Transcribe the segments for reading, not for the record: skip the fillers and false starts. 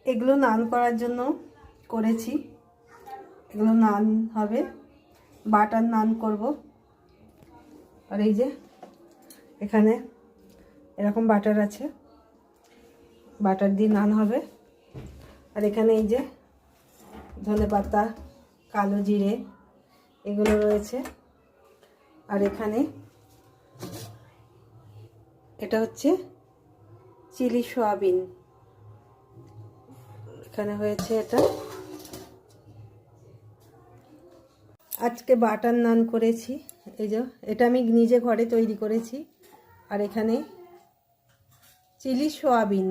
এগুলো নান করার জন্য করেছি। এগুলো নান হবে, বাটার নান করব। আর এই যে এখানে এরকম বাটার আছে, বাটার দিয়ে নান হবে। আর এখানে এই যে ধনেপাতা, কালো জিরে এগুলো রয়েছে। আর এখানে এটা হচ্ছে চিলি সয়াবিন, এখানে হয়েছে এটা। আজকে বাটার নান করেছি, এই যে এটা আমি নিজে ঘরে তৈরি করেছি। আর এখানে চিলি সয়াবিন,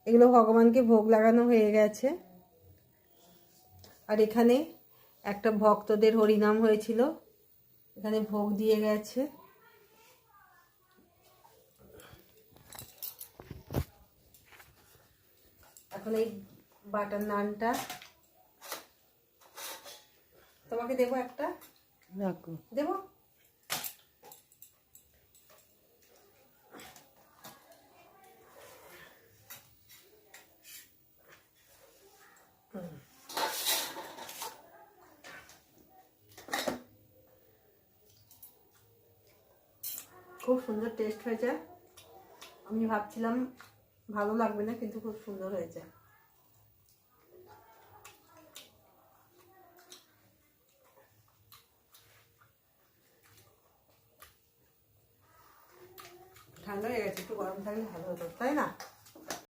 এগুলো ভগবানকে ভোগ লাগানো হয়ে গেছে। আর এখানে একটা ভক্তদের হরিনাম হয়েছিল, এখানে ভোগ দিয়ে গেছে। এখন এই বাটার নানটা তোমাকে দেবো, একটা রাখো, দেবো। খুব সুন্দর টেস্ট হয়েছে। আমি ভাবছিলাম ভালো লাগবে না, কিন্তু খুব সুন্দর হয়েছে। ঠান্ডা হয়ে গেছে, একটু গরম থাকলে ভালো হতো, তাই না?